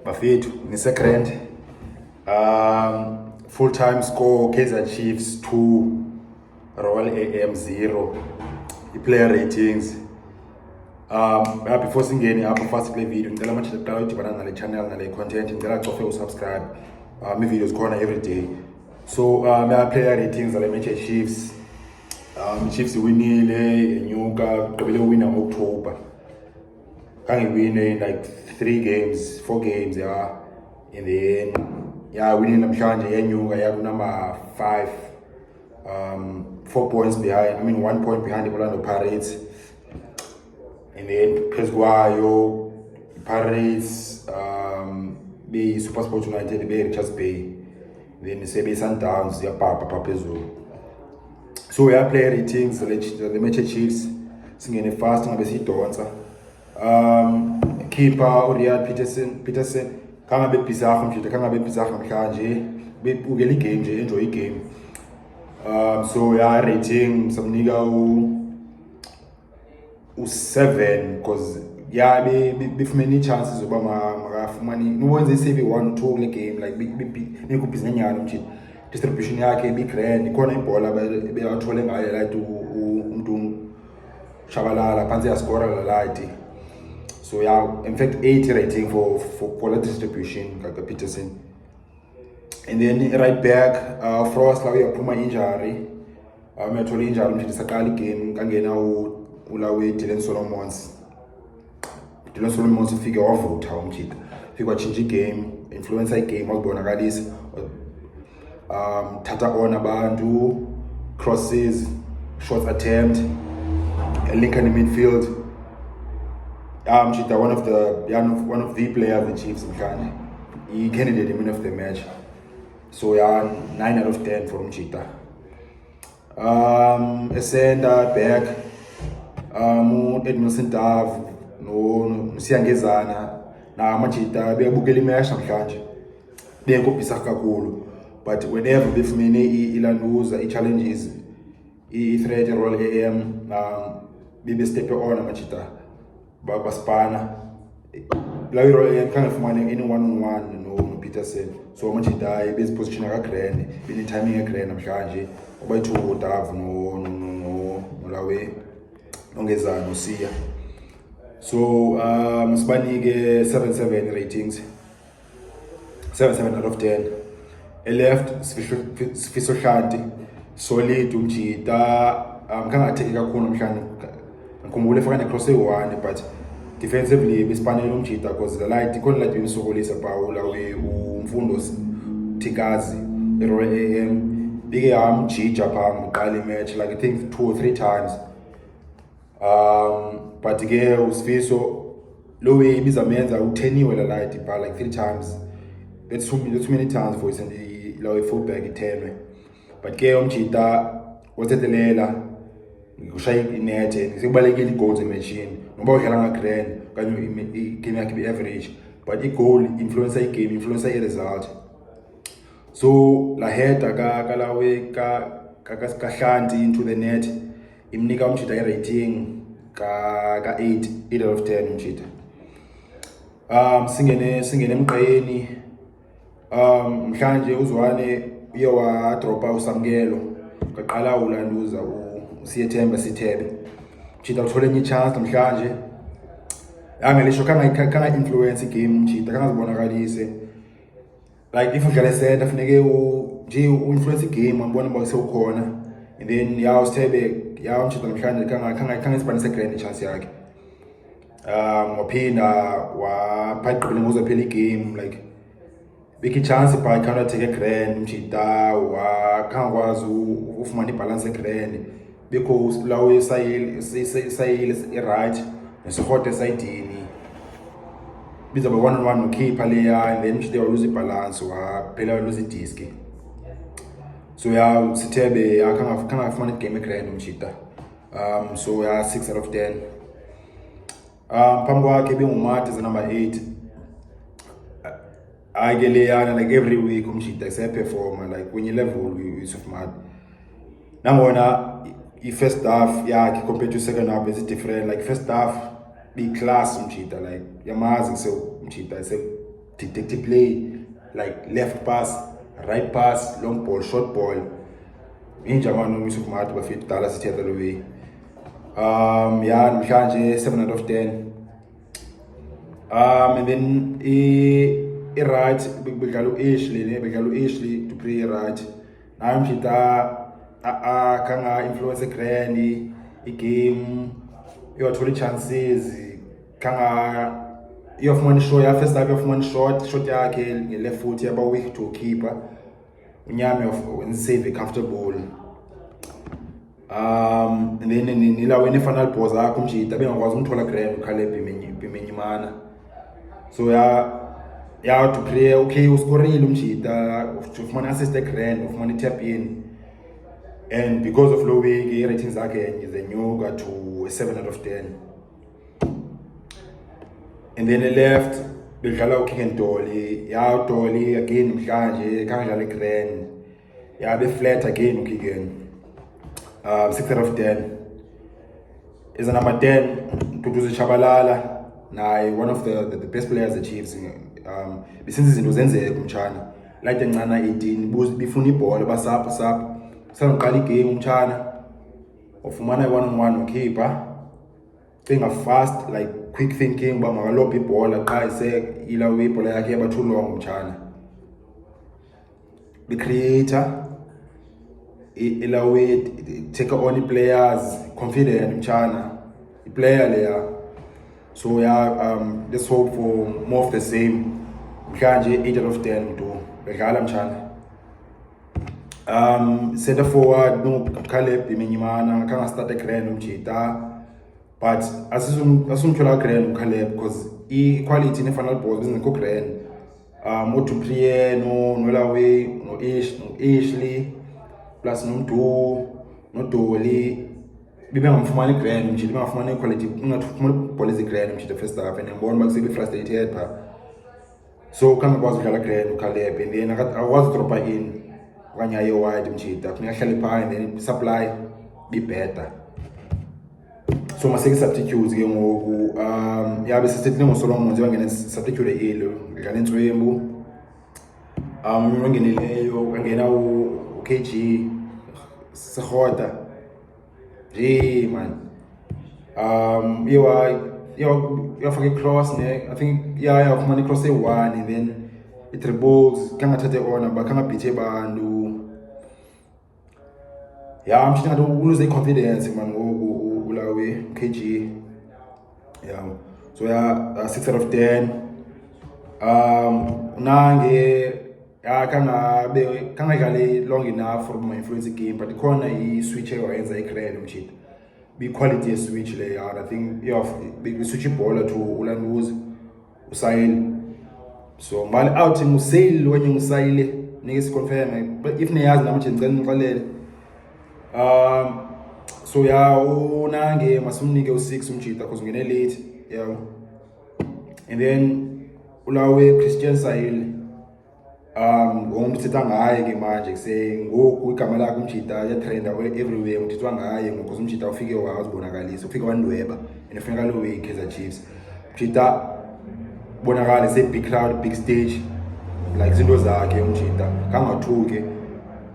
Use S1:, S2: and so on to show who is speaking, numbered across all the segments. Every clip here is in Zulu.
S1: bafethu ni second. Full-time score Kaizer Chiefs 2, Royal AM 0. I-player ratings. Before singeni apho first play video, ngicela manje uqala udibana nale channel nale content, ngicela cofe usubscribe. I-videos khona every day. So player ratings ale match Chiefs. Chiefs winile enyuka gqibele wina October. Can't win in like 4 games, yeah. In the end, yeah, winning namhlanje yenyuka ya number 5. 4 points behind. I mean 1 point behind the Orlando Pirates. In the end, Pesguayo, Pirates, be Super Sport United, be Richards Bay. Then say be Sundowns, ya Papa Papezo. So we are player ratings, the match Chiefs, singing fast and obviously Donza. Keeper Oriad Peterson, kanga be bizarre mfite, kanga be bizarre namhlanje, be ugeli game nje, enjoy game. So yeah, rating samnika u7 because yeah befumene chances zoba makafumani nokwenza isave 1-2 kule game like nikubhizi nenyana mfite. Distribution yakhe be grand, ikhona ibhola beyathole ngayo like umuntu shabalala phansi ya score la light. So yeah, in fact 80 rating for the distribution Kaka Peterson. And then right back Frost la uyaphuma injury. Uyathola injury manje sakali game kangena ulawe Dylan Solomons ufike wavutha umjita. Ufike wachinja game, influencer game wazibonakalisa. Tata on abantu, crosses, shots attempt, link in the midfield. Chita, one of the players the Chiefs he candidate the man of the match. So yeah, 9 out of 10 from Chita. A center back, Edmondson Dav, no Siangezana, na Machita, be bukeli match namhlanje. Be ngopisa kakhulu. But whenever befumene ilanuza challenges threat Royal AM be step on Machita. Baspana la Royal AM kind of fumane any one-on-one no Peterson. So Machita base position aka grand, be timing aka grand namhlanje. Obayithu Dav no lawe ongezana usiya. So masibanike 7 ratings. 7 out of 10. Left Sifiso Shanti solid umjita kangatheki kakhulu namhlanje ngikhumbule fana cross e1 but defensively bespanele umjita because the light ikona light besokolisa Paula we umfundo Tikazi Royal AM bike amjija pha ngiqala match like I think 2 or 3 times. But ke uSifiso lo way bizamenza utheniwe la light but like 3 times. That's too many times for it lawe fullback ithenwe. But ke umjita wathethelela ushaya inet sekubalekile igoals emachine ngoba udlala nga grand kanye igame yakhe be average but igoal influence igame influence iresult. So la header ka lawe ka Hlanti into the net imnika umjita i-rating ka 8 out of 10 umjita. Singene emqayeni mhlanje uzwane uye wa dropa usamkelo kaqala ulanduza usiyethemba sithebe Chita uthole enye chance namhlanje angelisho kanga influence game Chita kangazibonakalise like if udlala center funeke nje influence game ambona ba sewukhona and then ya usithebe ya Chita namhlanje kanga isibanise grand chance yakhe. Waphinda waphaqiqile ngozophela igame like big chance by counter take a grand mchita wa kangwazi ufumana ibalance grand because lawe Saile right nesihode sayidini biza ba 1-on-1 no keeper layer and then mchita lose balance wa phela lose disc. So ya sithebe akanga fumana game grand mchita. So ya 6 out of 10. Phambi kwakhe benguMati as number 8. Ageleyana like every week umjita performer like when you level Yusuf Mad. Nangona i-first half yakhe compared to second half is different. Like first half be class umjita like yamazi so umjita detective play, like left pass, right pass, long ball, short ball. Injamano misufumati bafit Dallas sithetha lo way. Yeah, namhlanje 7 out of 10. And then right begalo Ashley to play right. I'm chita kanga influence grand game. You have 20 chances kanga you have one shot, you first half you have one shot yakhe nge left foot yaba weak to keeper. Unyame of save a comfortable. And then nila when final pause akho mjita bengakwazi umthola grand uKhaleb imenyimana. So yeah to play okay uscorile umjita ufumana assist grand ufumana tap in, and because of low way ratings zakhe is a nyuka to 7 out of 10. And then the left bedlala uKing and Dolly, yeah Dolly again mhlanje kanjalo grand, yeah be flat again uKing. 6 out of 10. Is a number 10 Tutuzi Chabalala, one of the best players the Chiefs. Since izinto zenzeke umtshana like encana 18 bifuna ibhola basapha sangiqala igame umtshana ufumana i-1-on-1 ukeeper being fast, like quick thinking uba makalopha ibhola qha ilawe ibhola yakhe yaba too long umtshana the creator ilawe take on players confident umtshana player layer. So yeah, let's hope for more of the same. Mhlanje 8 out of 10 to bedlala mtshana. Center forward no Caleb imenyimana kanga start grand umjita, but asumthola grand uCaleb because equality in final balls isn't grand. Mo to play no Lawe no Ashley plus no Dolly bibe ngamfumani grand mjita bangafumani quality ungathumela policy grand mjita first half and ngibona bakusebe frustrated pha. So kanga kwazi udlala grand uCaleb and then akwazi dropa in okanye aye wide mjita kufuneka ahlale pha and then supply be better. So maseke substitutes ke ngoku yabe sisethile ngoSolomon nje bangena substitute elo ngidlala Ntswembu ngeneleyo bangena uKG Sekhoda Hey man, yafaka cross ne. I think yafumana cross e1 and then it dribbles kanga thathe ona bakanga beat abantu. Yeah, I'm thinking I don't lose the confidence man ngoku ulawe KG. Yeah, so yeah 6 out of 10. Nange kanga dlali long enough for my influence game, but ikhona i-switch ewayenza i-grand umjita be quality ye-switch le. I think switch ibhola to ulanduza uSaile. So mbali outing uSaile wenye nguSaile nike siconfirm, but if niyazi namanje ngicela nixolele. So yeah unange masumnike u6 umjita because ungene late, yeah. And then ulawe Christian Saile umthetha ngaye ke manje kuse ngoku igama lakhe umjita ya trend everywhere umthethwa ngaye ngokuze umjita ufike wazibonakalisa ufike wandweba and ufika lo way Kaizer Chiefs umjita bonakala se big crowd big stage like izinto zakhe umjita kangathuke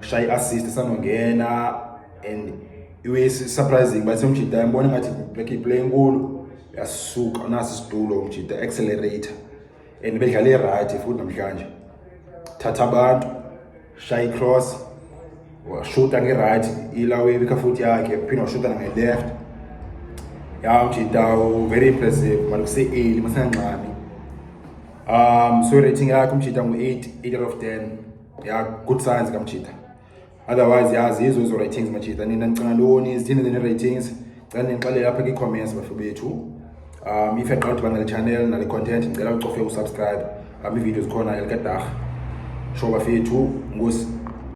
S1: shy assist sanongena and it was surprising but umjita ngibona ngathi play enkulu yasuka nasi situlo umjita accelerator and bedlale right futhi namhlanje thatha abantu shy cross washuta nge-right ilawe bikafuthi yakhe phinde washuta nange-left. Yeah umjita very impressive man kuse-early masengancami. So rating yakhe umjita ngu-8 out of 10. Yeah, good signs kamjita. Otherwise yazi izo ratings mjita nina nicanga ntoni zithini zene-ratings cela nixelele lapha kwi-comments bahlobo bethu. If yaqala ukuthi bangale channel nale content ngicela ucofe usubscribe. Ivideos khona elikadarha shoba fethu ngosi.